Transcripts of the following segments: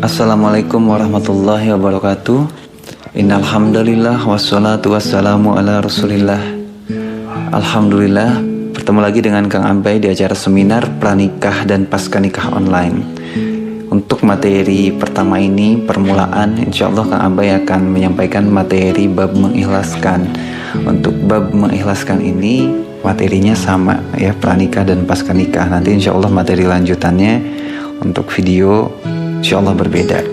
Assalamualaikum warahmatullahi wabarakatuh. Innal hamdalillah wassalatu wassalamu ala Rasulillah. Alhamdulillah, bertemu lagi dengan Kang Abai di acara seminar pranikah dan pasca nikah online. Untuk materi pertama ini, permulaan, insyaallah Kang Abai akan menyampaikan materi bab mengikhlaskan. Untuk bab mengikhlaskan ini materinya sama ya, pranikah dan pasca nikah. Nanti insyaallah materi lanjutannya untuk video insyaallah berbeda.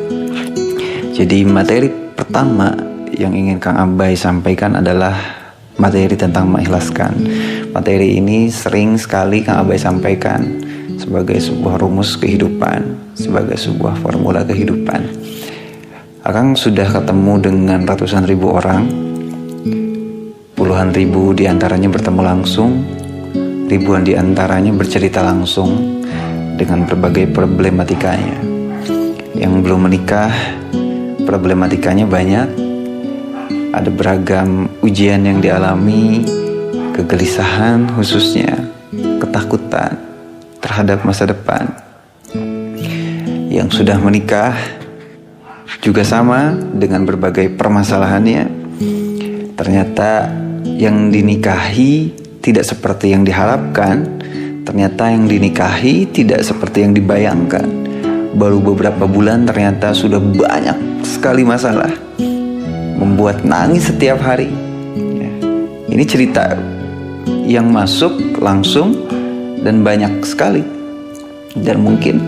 Jadi materi pertama yang ingin Kang Abai sampaikan adalah materi tentang mengikhlaskan. Materi ini sering sekali Kang Abai sampaikan sebagai sebuah rumus kehidupan, sebagai sebuah formula kehidupan. Akang sudah ketemu dengan ratusan ribu orang, puluhan ribu diantaranya bertemu langsung, ribuan diantaranya bercerita langsung dengan berbagai problematikanya. Yang belum menikah, problematikanya banyak. Ada beragam ujian yang dialami, kegelisahan khususnya, ketakutan terhadap masa depan. Yang sudah menikah juga sama dengan berbagai permasalahannya. Ternyata yang dinikahi tidak seperti yang diharapkan. Ternyata yang dinikahi tidak seperti yang dibayangkan. Baru beberapa bulan ternyata sudah banyak sekali masalah, membuat nangis setiap hari. Ini cerita yang masuk langsung dan banyak sekali. Dan mungkin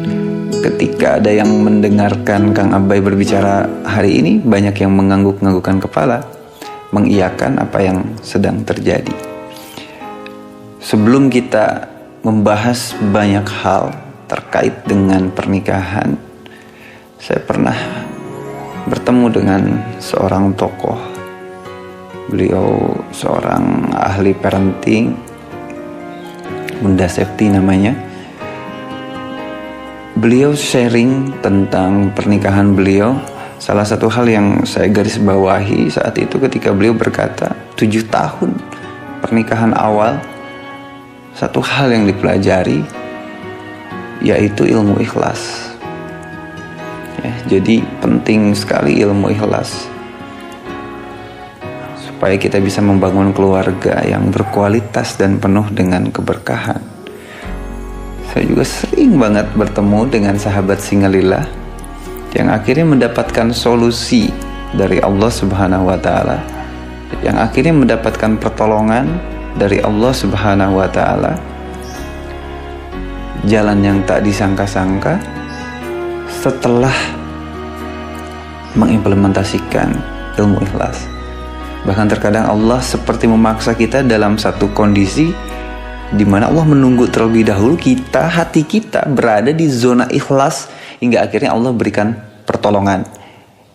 ketika ada yang mendengarkan Kang Abai berbicara hari ini, banyak yang mengangguk-anggukkan kepala, mengiyakan apa yang sedang terjadi. Sebelum kita membahas banyak hal terkait dengan pernikahan, saya pernah bertemu dengan seorang tokoh. Beliau seorang ahli parenting, Bunda Septi namanya. Beliau sharing tentang pernikahan beliau. Salah satu hal yang saya garis bawahi saat itu ketika beliau berkata 7 tahun pernikahan awal, satu hal yang dipelajari yaitu ilmu ikhlas. Jadi penting sekali ilmu ikhlas supaya kita bisa membangun keluarga yang berkualitas dan penuh dengan keberkahan. Saya juga sering banget bertemu dengan sahabat Singalillah yang akhirnya mendapatkan solusi dari Allah Subhanahu wa taala, yang akhirnya mendapatkan pertolongan dari Allah Subhanahu wa taala, jalan yang tak disangka-sangka setelah mengimplementasikan ilmu ikhlas. Bahkan terkadang Allah seperti memaksa kita dalam satu kondisi di mana Allah menunggu terlebih dahulu hati kita berada di zona ikhlas hingga akhirnya Allah berikan pertolongan,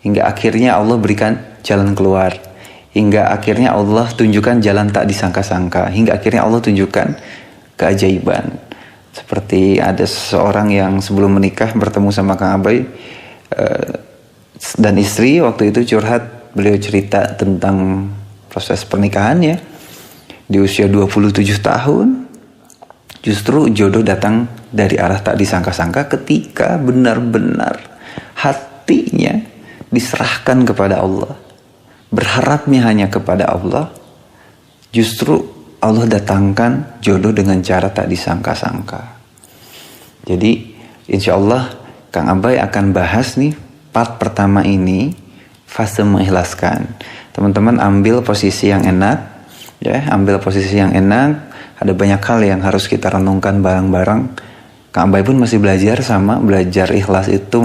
hingga akhirnya Allah berikan jalan keluar, hingga akhirnya Allah tunjukkan jalan tak disangka-sangka, hingga akhirnya Allah tunjukkan keajaiban. Seperti ada seseorang yang sebelum menikah bertemu sama Kang Abai dan istri, waktu itu curhat, beliau cerita tentang proses pernikahannya. Di usia 27 tahun justru jodoh datang dari arah tak disangka-sangka ketika benar-benar hatinya diserahkan kepada Allah, berharapnya hanya kepada Allah. Justru Allah datangkan jodoh dengan cara tak disangka-sangka. Jadi insya Allah Kang Abai akan bahas nih part pertama ini, fase mengikhlaskan. Teman-teman ambil posisi yang enak, ya, ambil posisi yang enak. Ada banyak hal yang harus kita renungkan bareng-bareng. Kang Abai pun masih belajar ikhlas itu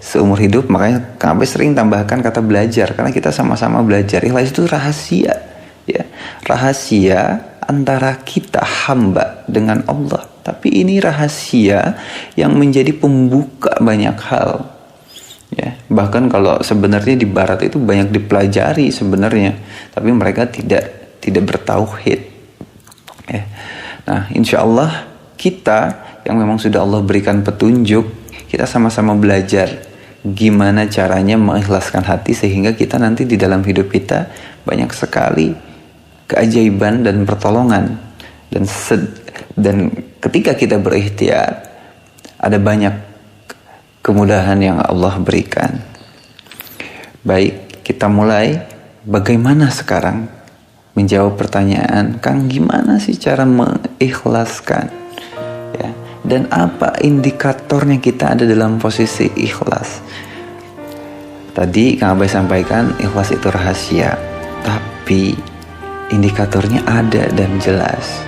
seumur hidup. Makanya Kang Abai sering tambahkan kata belajar, karena kita sama-sama belajar. Ikhlas itu rahasia. Ya, rahasia antara kita hamba dengan Allah. Tapi ini rahasia yang menjadi pembuka banyak hal. Ya, bahkan kalau sebenarnya di Barat itu banyak dipelajari sebenarnya, tapi mereka tidak bertauhid. Ya. Nah, insya Allah kita yang memang sudah Allah berikan petunjuk, kita sama-sama belajar gimana caranya mengikhlaskan hati sehingga kita nanti di dalam hidup kita banyak sekali keajaiban dan pertolongan. Dan ketika kita berikhtiar, ada banyak kemudahan yang Allah berikan. Baik, kita mulai. Bagaimana sekarang menjawab pertanyaan, Kang, gimana sih cara mengikhlaskan? Ya, dan apa indikatornya kita ada dalam posisi ikhlas? Tadi Kang Abai sampaikan ikhlas itu rahasia, tapi indikatornya ada dan jelas.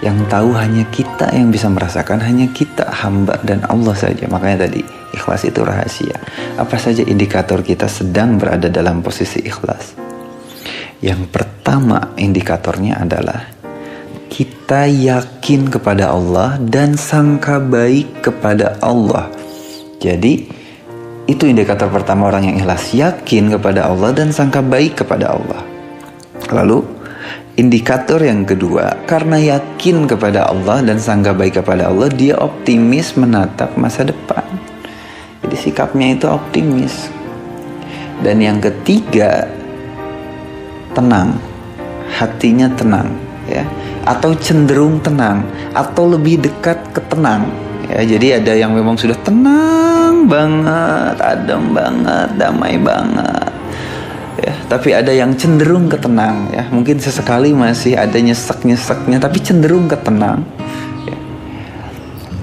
Yang tahu hanya kita yang bisa merasakan, hanya kita, hamba dan Allah saja. Makanya tadi ikhlas itu rahasia. Apa saja indikator kita sedang berada dalam posisi ikhlas? Yang pertama indikatornya adalah kita yakin kepada Allah dan sangka baik kepada Allah. Jadi itu indikator pertama orang yang ikhlas, yakin kepada Allah dan sangka baik kepada Allah. Lalu indikator yang kedua, karena yakin kepada Allah dan sangka baik kepada Allah, dia optimis menatap masa depan. Jadi sikapnya itu optimis. Dan yang ketiga, tenang, hatinya tenang, ya, atau cenderung tenang, atau lebih dekat ke tenang. Ya, jadi ada yang memang sudah tenang banget, adem banget, damai banget. Ya, tapi ada yang cenderung ke tenang, ya. Mungkin sesekali masih ada nyesek-nyeseknya, tapi cenderung ke tenang. Ya.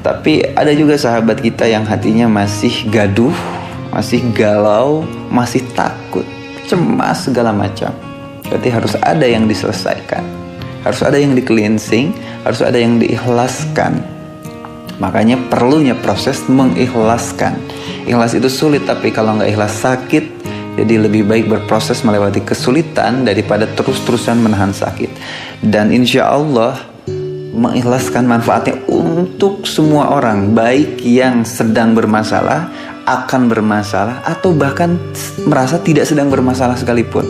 Tapi ada juga sahabat kita yang hatinya masih gaduh, masih galau, masih takut, cemas segala macam. Berarti harus ada yang diselesaikan, harus ada yang di-cleansing, harus ada yang diikhlaskan. Makanya perlunya proses mengikhlaskan. Ikhlas itu sulit, tapi kalau nggak ikhlas sakit. Jadi lebih baik berproses melewati kesulitan daripada terus-terusan menahan sakit. Dan insya Allah mengikhlaskan manfaatnya untuk semua orang, baik yang sedang bermasalah, akan bermasalah, atau bahkan merasa tidak sedang bermasalah sekalipun.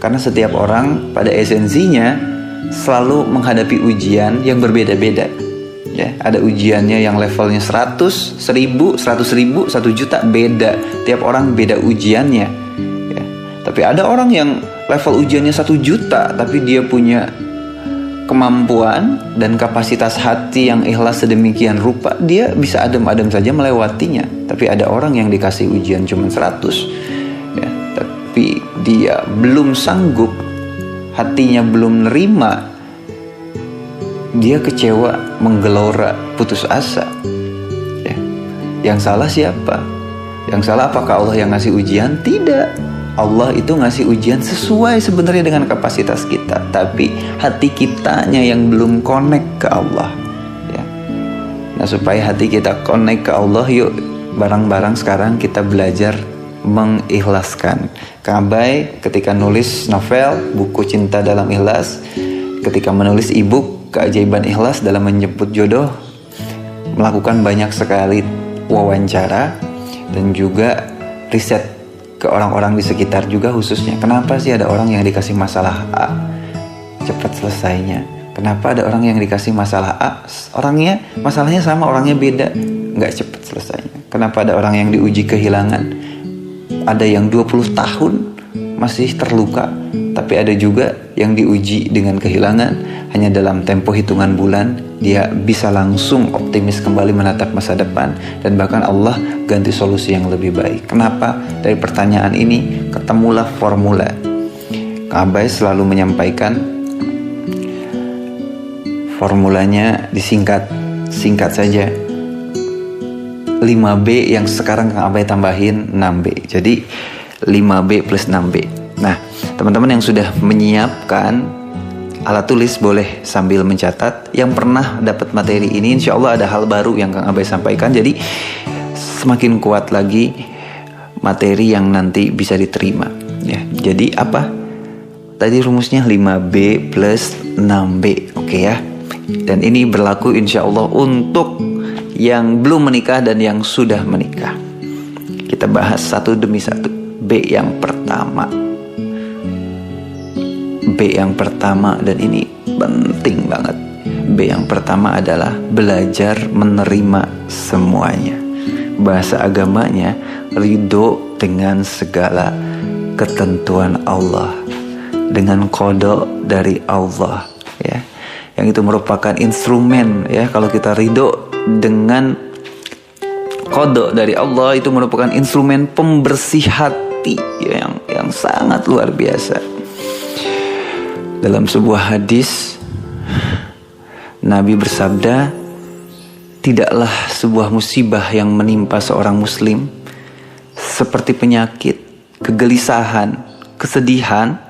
Karena setiap orang pada esensinya selalu menghadapi ujian yang berbeda-beda. Ya, ada ujiannya yang levelnya 100, 1000, 100 ribu, 1 juta, beda. Tiap orang beda ujiannya. Ya. Tapi ada orang yang level ujiannya 1 juta, tapi dia punya kemampuan dan kapasitas hati yang ikhlas sedemikian rupa, dia bisa adem-adem saja melewatinya. Tapi ada orang yang dikasih ujian cuma 100. Ya, tapi dia belum sanggup, hatinya belum nerima, dia kecewa, menggelora, putus asa. Ya. Yang salah siapa? Yang salah apakah Allah yang ngasih ujian? Tidak. Allah itu ngasih ujian sesuai sebenarnya dengan kapasitas kita, tapi hati kitanya yang belum connect ke Allah. Ya. Nah, supaya hati kita connect ke Allah, yuk bareng-bareng sekarang kita belajar mengikhlaskan. Kang Abai ketika nulis novel buku Cinta Dalam Ikhlas, ketika menulis e-book Keajaiban Ikhlas dalam Menjemput Jodoh, melakukan banyak sekali wawancara dan juga riset ke orang-orang di sekitar juga khususnya. Kenapa sih ada orang yang dikasih masalah A cepat selesainya? Kenapa ada orang yang dikasih masalah A, orangnya masalahnya sama, orangnya beda, nggak cepat selesainya? Kenapa ada orang yang diuji kehilangan, ada yang 20 tahun masih terluka, tapi ada juga yang diuji dengan kehilangan, hanya dalam tempo hitungan bulan dia bisa langsung optimis kembali menatap masa depan, dan bahkan Allah ganti solusi yang lebih baik. Kenapa? Dari pertanyaan ini ketemulah formula. Kang Abai selalu menyampaikan formulanya disingkat saja 5B, yang sekarang Kang Abai tambahin 6B. Jadi 5B plus 6B. Nah, teman-teman yang sudah menyiapkan alat tulis boleh sambil mencatat. Yang pernah dapat materi ini, insya Allah ada hal baru yang Kang Abai sampaikan. Jadi semakin kuat lagi materi yang nanti bisa diterima. Ya, jadi apa? Tadi rumusnya 5B plus 6B. Oke ya. Dan ini berlaku insya Allah untuk yang belum menikah dan yang sudah menikah. Kita bahas satu demi satu. B yang pertama. B yang pertama, dan ini penting banget. B yang pertama adalah belajar menerima semuanya. Bahasa agamanya ridho dengan segala ketentuan Allah, dengan qada dari Allah, ya. Yang itu merupakan instrumen, ya. Kalau kita ridho dengan qada dari Allah itu merupakan instrumen pembersih hati yang sangat luar biasa. Dalam sebuah hadis Nabi bersabda, tidaklah sebuah musibah yang menimpa seorang muslim seperti penyakit, kegelisahan, kesedihan,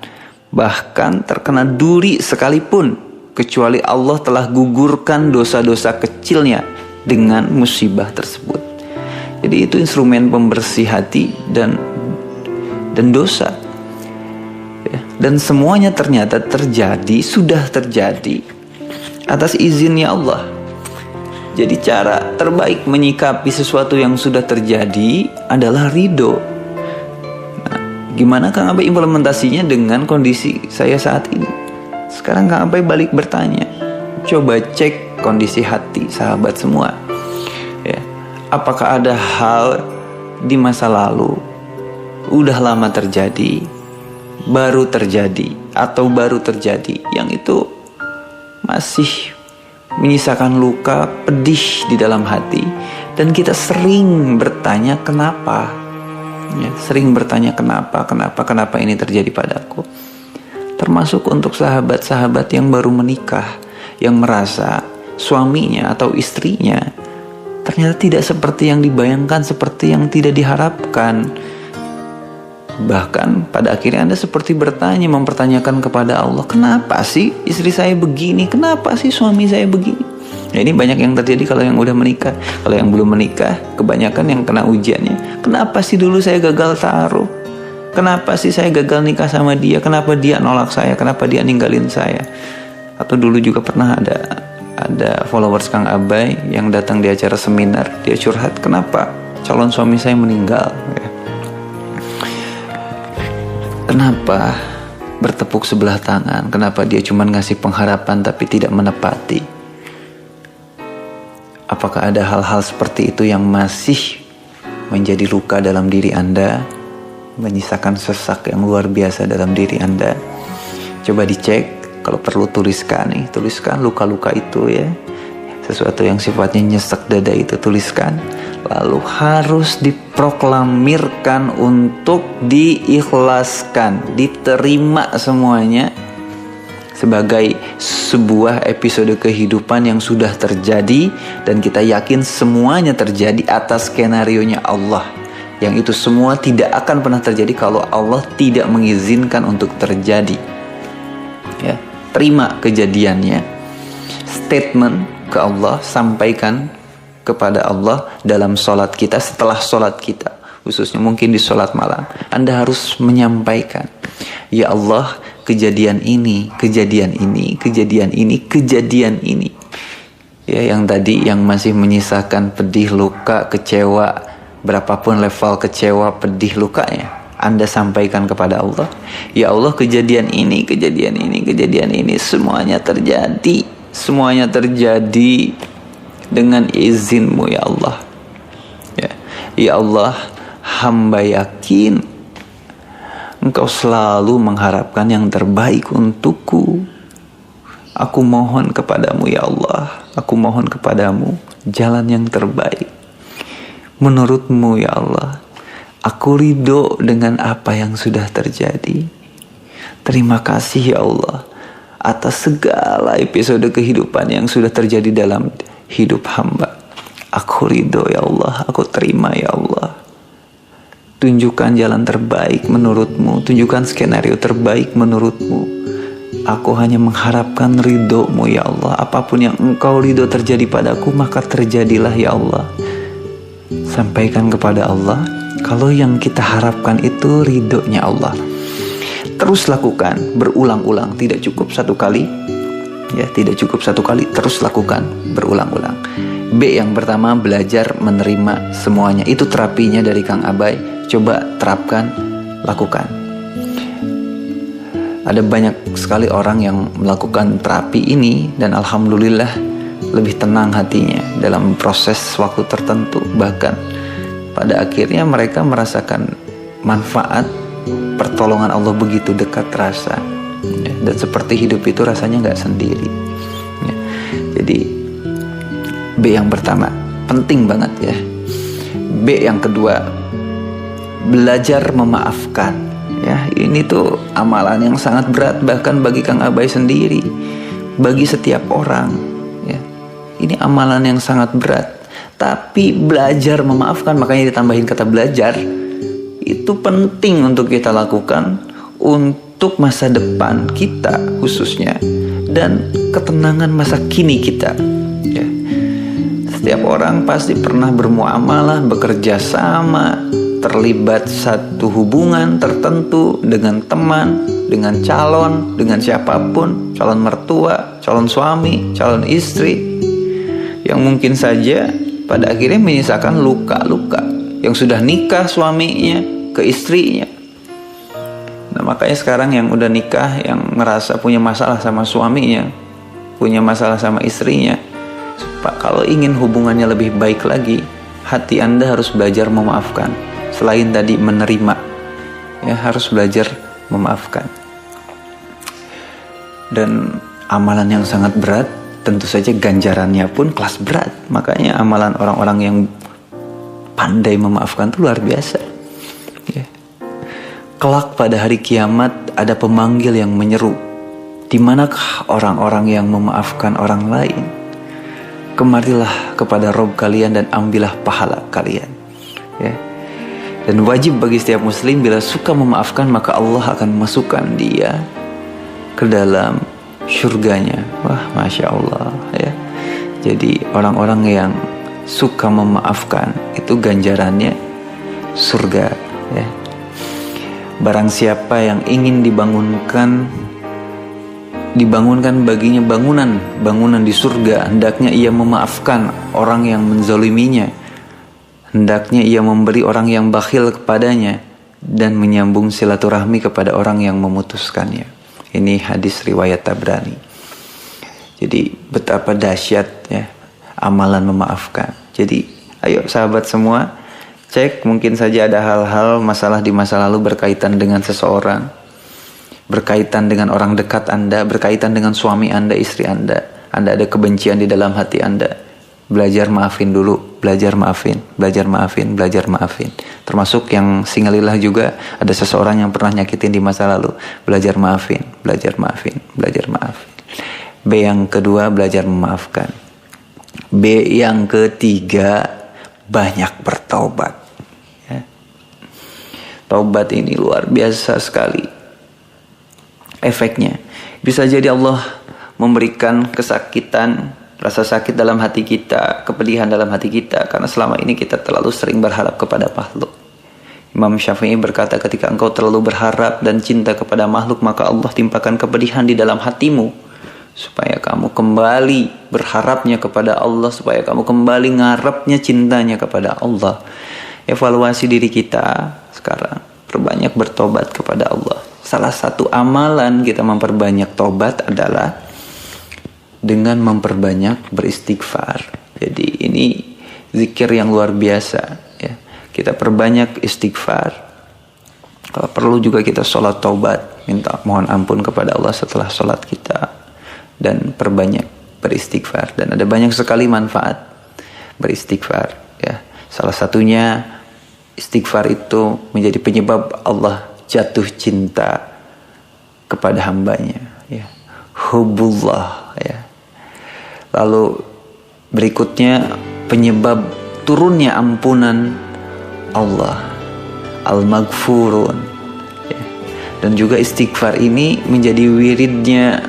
bahkan terkena duri sekalipun, kecuali Allah telah gugurkan dosa-dosa kecilnya dengan musibah tersebut. Jadi itu instrumen pembersih hati dan dosa. Dan semuanya ternyata sudah terjadi atas izinnya Allah. Jadi cara terbaik menyikapi sesuatu yang sudah terjadi adalah ridho. Nah, gimana Kang Abai implementasinya dengan kondisi saya saat ini? Sekarang Kang Abai balik bertanya, coba cek kondisi hati sahabat semua. Ya, apakah ada hal di masa lalu udah lama terjadi, baru terjadi, atau baru terjadi yang itu masih menyisakan luka pedih di dalam hati, dan kita sering bertanya kenapa, ya, sering bertanya kenapa ini terjadi padaku. Termasuk untuk sahabat-sahabat yang baru menikah, yang merasa suaminya atau istrinya ternyata tidak seperti yang dibayangkan, seperti yang tidak diharapkan. Bahkan pada akhirnya Anda seperti bertanya, mempertanyakan kepada Allah, kenapa sih istri saya begini? Kenapa sih suami saya begini? Nah, ini banyak yang terjadi kalau yang udah menikah. Kalau yang belum menikah, kebanyakan yang kena ujiannya, kenapa sih dulu saya gagal taruh? Kenapa sih saya gagal nikah sama dia? Kenapa dia nolak saya? Kenapa dia ninggalin saya? Atau dulu juga pernah ada followers Kang Abai yang datang di acara seminar, dia curhat, kenapa calon suami saya meninggal? Kenapa bertepuk sebelah tangan? Kenapa dia cuma ngasih pengharapan tapi tidak menepati? Apakah ada hal-hal seperti itu yang masih menjadi luka dalam diri Anda, menyisakan sesak yang luar biasa dalam diri Anda? Coba dicek, kalau perlu tuliskan luka-luka itu ya. Sesuatu yang sifatnya nyesek dada itu tuliskan, lalu harus diproklamirkan untuk diikhlaskan, diterima semuanya sebagai sebuah episode kehidupan yang sudah terjadi, dan kita yakin semuanya terjadi atas skenarionya Allah, yang itu semua tidak akan pernah terjadi kalau Allah tidak mengizinkan untuk terjadi. Ya, terima kejadiannya, statement ke Allah, sampaikan kepada Allah dalam sholat kita, setelah sholat kita, khususnya mungkin di sholat malam, Anda harus menyampaikan, ya Allah, kejadian ini, ya, yang tadi yang masih menyisakan pedih, luka, kecewa, berapapun level kecewa, pedih, lukanya, Anda sampaikan kepada Allah, ya Allah, kejadian ini, semuanya terjadi dengan izin-Mu ya Allah. Ya Allah, hamba yakin Engkau selalu mengharapkan yang terbaik untukku. Aku mohon kepadamu ya Allah, aku mohon kepadamu jalan yang terbaik menurut-Mu ya Allah. Aku ridho dengan apa yang sudah terjadi. Terima kasih ya Allah atas segala episode kehidupan yang sudah terjadi dalam hidup hamba. Aku ridho ya Allah, aku terima ya Allah. Tunjukkan jalan terbaik menurut-Mu, tunjukkan skenario terbaik menurut-Mu. Aku hanya mengharapkan ridho-Mu ya Allah. Apapun yang Engkau ridho terjadi padaku, maka terjadilah ya Allah. Sampaikan kepada Allah, kalau yang kita harapkan itu ridhonya Allah. Terus lakukan, berulang-ulang, tidak cukup satu kali. Ya, tidak cukup satu kali, terus lakukan, berulang-ulang. B yang pertama, belajar menerima semuanya. Itu terapinya dari Kang Abai. Coba terapkan, lakukan. Ada banyak sekali orang yang melakukan terapi ini, dan alhamdulillah lebih tenang hatinya dalam proses waktu tertentu. Bahkan pada akhirnya mereka merasakan manfaat pertolongan Allah begitu dekat terasa, ya, dan seperti hidup itu rasanya gak sendiri, ya. Jadi B yang pertama penting banget ya. B yang kedua, belajar memaafkan. Ya, ini tuh amalan yang sangat berat bahkan bagi Kang Abai sendiri, bagi setiap orang. Ya, ini amalan yang sangat berat. Tapi belajar memaafkan, makanya ditambahin kata belajar, itu penting untuk kita lakukan untuk masa depan kita khususnya dan ketenangan masa kini kita. Ya. Setiap orang pasti pernah bermuamalah, bekerja sama, terlibat satu hubungan tertentu dengan teman, dengan calon, dengan siapapun, calon mertua, calon suami, calon istri, yang mungkin saja pada akhirnya menyisakan luka-luka. Yang sudah nikah suaminya ke istrinya. Nah, makanya sekarang yang udah nikah, yang ngerasa punya masalah sama suaminya, punya masalah sama istrinya, Pak, kalau ingin hubungannya lebih baik lagi, hati Anda harus belajar memaafkan. Selain tadi menerima, ya harus belajar memaafkan. Dan amalan yang sangat berat, tentu saja ganjarannya pun kelas berat. Makanya amalan orang-orang yang pandai memaafkan itu luar biasa. Ya. Kelak pada hari kiamat ada pemanggil yang menyeru, di manakah orang-orang yang memaafkan orang lain? Kemarilah kepada Rob kalian dan ambillah pahala kalian. Ya. Dan wajib bagi setiap muslim bila suka memaafkan, maka Allah akan memasukkan dia ke dalam surganya. Wah, Masya Allah ya. Jadi orang-orang yang suka memaafkan itu ganjarannya surga ya. Barang siapa yang ingin dibangunkan baginya bangunan di surga, hendaknya ia memaafkan orang yang menzaliminya, hendaknya ia memberi orang yang bakhil kepadanya, dan menyambung silaturahmi kepada orang yang memutuskannya. Ini hadis riwayat Tabrani. Jadi betapa dahsyat ya amalan memaafkan. Jadi ayo sahabat semua, cek mungkin saja ada hal-hal masalah di masa lalu berkaitan dengan seseorang, berkaitan dengan orang dekat Anda, berkaitan dengan suami Anda, istri Anda. Anda ada kebencian di dalam hati Anda. Belajar maafin dulu, belajar maafin. Termasuk yang singlillah juga, ada seseorang yang pernah nyakitin di masa lalu. Belajar maafin. B yang kedua, belajar memaafkan. B yang ketiga, banyak bertaubat. Ya. Taubat ini luar biasa sekali efeknya. Bisa jadi Allah memberikan kesakitan, rasa sakit dalam hati kita, kepedihan dalam hati kita, karena selama ini kita terlalu sering berharap kepada makhluk. Imam Syafi'i berkata, ketika engkau terlalu berharap dan cinta kepada makhluk, maka Allah timpakan kepedihan di dalam hatimu, supaya kamu kembali berharapnya kepada Allah, supaya kamu kembali ngarepnya cintanya kepada Allah. Evaluasi diri kita sekarang, perbanyak bertobat kepada Allah. Salah satu amalan kita memperbanyak tobat adalah dengan memperbanyak beristighfar. Jadi ini zikir yang luar biasa ya. Kita perbanyak istighfar. Kalau perlu juga kita sholat taubat, minta mohon ampun kepada Allah setelah sholat kita, dan perbanyak beristighfar. Dan ada banyak sekali manfaat beristighfar ya. Salah satunya istighfar itu menjadi penyebab Allah jatuh cinta kepada hambanya ya. Hubullah ya. Lalu berikutnya penyebab turunnya ampunan Allah, al-maghfurun ya. Dan juga istighfar ini menjadi wiridnya,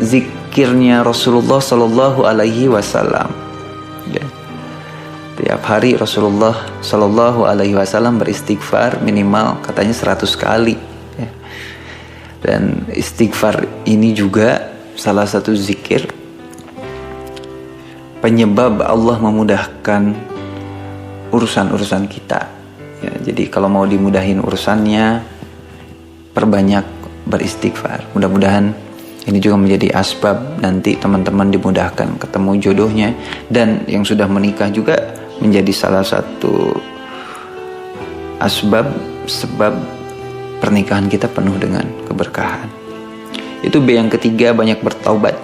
zikirnya Rasulullah Sallallahu Alaihi Wasallam ya. Tiap hari Rasulullah Sallallahu Alaihi Wasallam beristighfar minimal katanya 100 kali ya. Dan istighfar ini juga salah satu zikir penyebab Allah memudahkan urusan-urusan kita ya. Jadi kalau mau dimudahin urusannya, perbanyak beristighfar. Mudah-mudahan ini juga menjadi asbab nanti teman-teman dimudahkan ketemu jodohnya, dan yang sudah menikah juga menjadi salah satu sebab pernikahan kita penuh dengan keberkahan. Itu B yang ketiga, banyak bertaubat.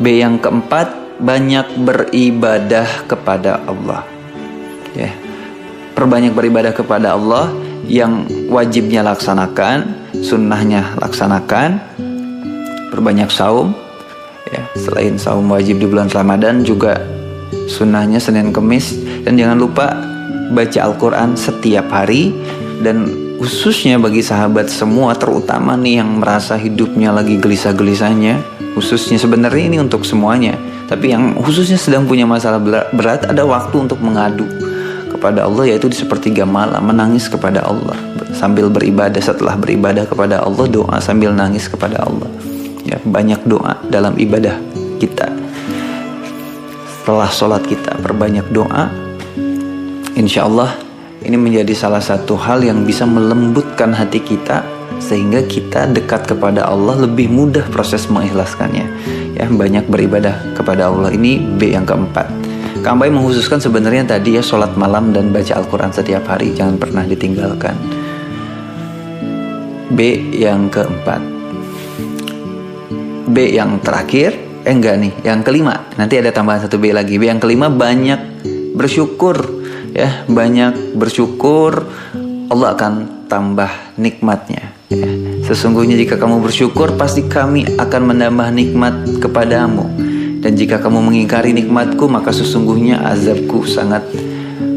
B yang keempat, banyak beribadah kepada Allah ya. perbanyak beribadah kepada Allah, yang wajibnya laksanakan, sunnahnya laksanakan, perbanyak saum ya, selain saum wajib di bulan Ramadan juga sunnahnya Senin Kemis, dan jangan lupa baca Al-Quran setiap hari. Dan khususnya bagi sahabat semua, terutama nih yang merasa hidupnya lagi gelisah-gelisahnya, khususnya, sebenarnya ini untuk semuanya, tapi yang khususnya sedang punya masalah berat, ada waktu untuk mengadu kepada Allah, yaitu di sepertiga malam, menangis kepada Allah sambil beribadah. Setelah beribadah kepada Allah, doa sambil nangis kepada Allah ya. Banyak doa dalam ibadah kita. Setelah sholat kita perbanyak doa. Insya Allah ini menjadi salah satu hal yang bisa melembutkan hati kita, sehingga kita dekat kepada Allah lebih mudah proses mengikhlaskannya ya. Banyak beribadah kepada Allah. Ini B yang keempat. Kang Bay mengkhususkan sebenarnya tadi ya, sholat malam dan baca Al-Quran setiap hari, jangan pernah ditinggalkan. B yang keempat. B yang terakhir, enggak nih, yang kelima. Nanti ada tambahan satu B lagi. B yang kelima, banyak bersyukur ya, banyak bersyukur, Allah akan tambah nikmatnya ya. Sesungguhnya jika kamu bersyukur, pasti kami akan menambah nikmat kepadamu. Dan jika kamu mengingkari nikmatku, maka sesungguhnya azabku sangat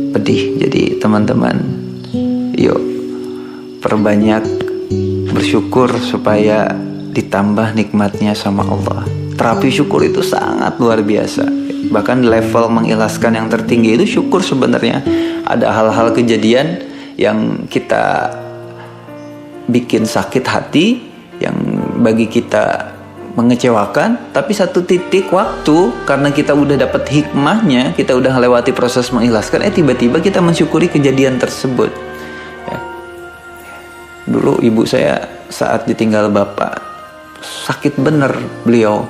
pedih. Jadi teman-teman, yuk perbanyak bersyukur supaya ditambah nikmatnya sama Allah. Terapi syukur itu sangat luar biasa. Bahkan level mengikhlaskan yang tertinggi itu syukur sebenarnya. Ada hal-hal kejadian yang kita bikin sakit hati, yang bagi kita mengecewakan, tapi satu titik waktu karena kita udah dapat hikmahnya, kita udah melewati proses mengikhlaskan, tiba-tiba kita mensyukuri kejadian tersebut ya. Dulu ibu saya saat ditinggal bapak, sakit bener beliau,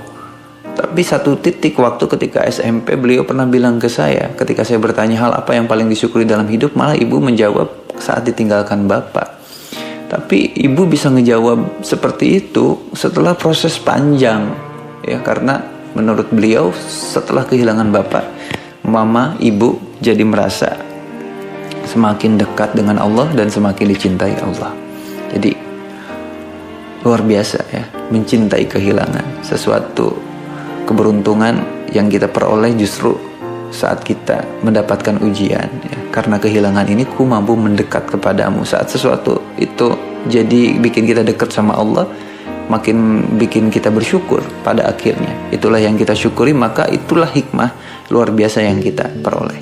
tapi satu titik waktu ketika SMP beliau pernah bilang ke saya, ketika saya bertanya hal apa yang paling disyukuri dalam hidup, malah ibu menjawab saat ditinggalkan bapak. Tapi ibu bisa ngejawab seperti itu setelah proses panjang ya, karena menurut beliau setelah kehilangan bapak, mama, ibu jadi merasa semakin dekat dengan Allah dan semakin dicintai Allah. Jadi luar biasa ya, mencintai kehilangan, sesuatu keberuntungan yang kita peroleh justru saat kita mendapatkan ujian ya. Karena kehilangan ini ku mampu mendekat kepadamu. Saat sesuatu itu jadi bikin kita dekat sama Allah, makin bikin kita bersyukur pada akhirnya. Itulah yang kita syukuri, maka itulah hikmah luar biasa yang kita peroleh.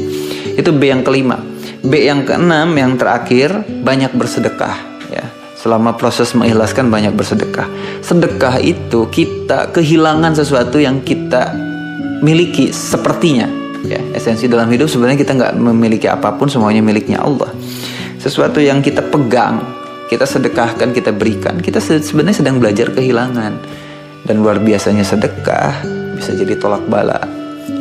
Itu B yang kelima. B yang keenam, yang terakhir, banyak bersedekah ya. Selama proses mengikhlaskan banyak bersedekah. Sedekah itu kita kehilangan sesuatu yang kita miliki sepertinya ya. Esensi dalam hidup sebenarnya kita nggak memiliki apapun, semuanya miliknya Allah. Sesuatu yang kita pegang, kita sedekahkan, kita berikan, kita sebenarnya sedang belajar kehilangan. Dan luar biasanya sedekah bisa jadi tolak bala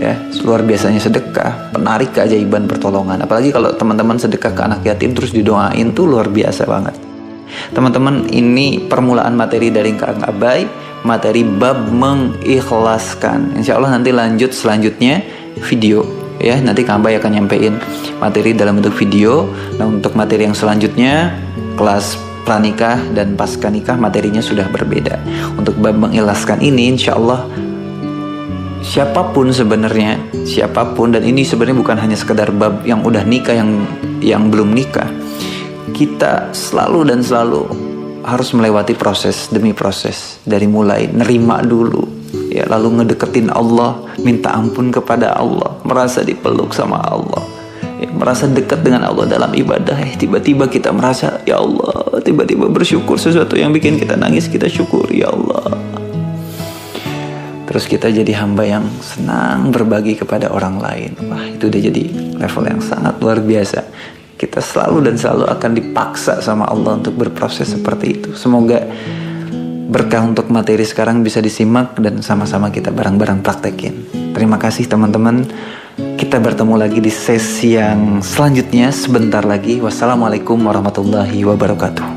ya. Luar biasanya sedekah penarik keajaiban pertolongan. Apalagi kalau teman-teman sedekah ke anak yatim terus didoain, tuh luar biasa banget. Teman-teman, ini permulaan materi dari Kang Abay, materi bab mengikhlaskan. Insya Allah nanti lanjut selanjutnya video ya, nanti Kang Abay akan nyampein materi dalam bentuk video. Nah, untuk materi yang selanjutnya, kelas pranikah dan pasca nikah, materinya sudah berbeda. Untuk bab mengikhlaskan ini insya Allah siapapun sebenarnya, siapapun, dan ini sebenarnya bukan hanya sekedar bab yang udah nikah, yang belum nikah, kita selalu dan selalu harus melewati proses demi proses. Dari mulai nerima dulu ya, lalu ngedeketin Allah, minta ampun kepada Allah, merasa dipeluk sama Allah ya, merasa dekat dengan Allah dalam ibadah. Tiba-tiba kita merasa ya Allah, tiba-tiba bersyukur sesuatu yang bikin kita nangis, kita syukur ya Allah. Terus kita jadi hamba yang senang berbagi kepada orang lain. Wah, itu udah jadi level yang sangat luar biasa. Kita selalu dan selalu akan dipaksa sama Allah untuk berproses seperti itu. Semoga berkah untuk materi sekarang bisa disimak dan sama-sama kita bareng-bareng praktekin. Terima kasih teman-teman. Kita bertemu lagi di sesi yang selanjutnya sebentar lagi. Wassalamualaikum warahmatullahi wabarakatuh.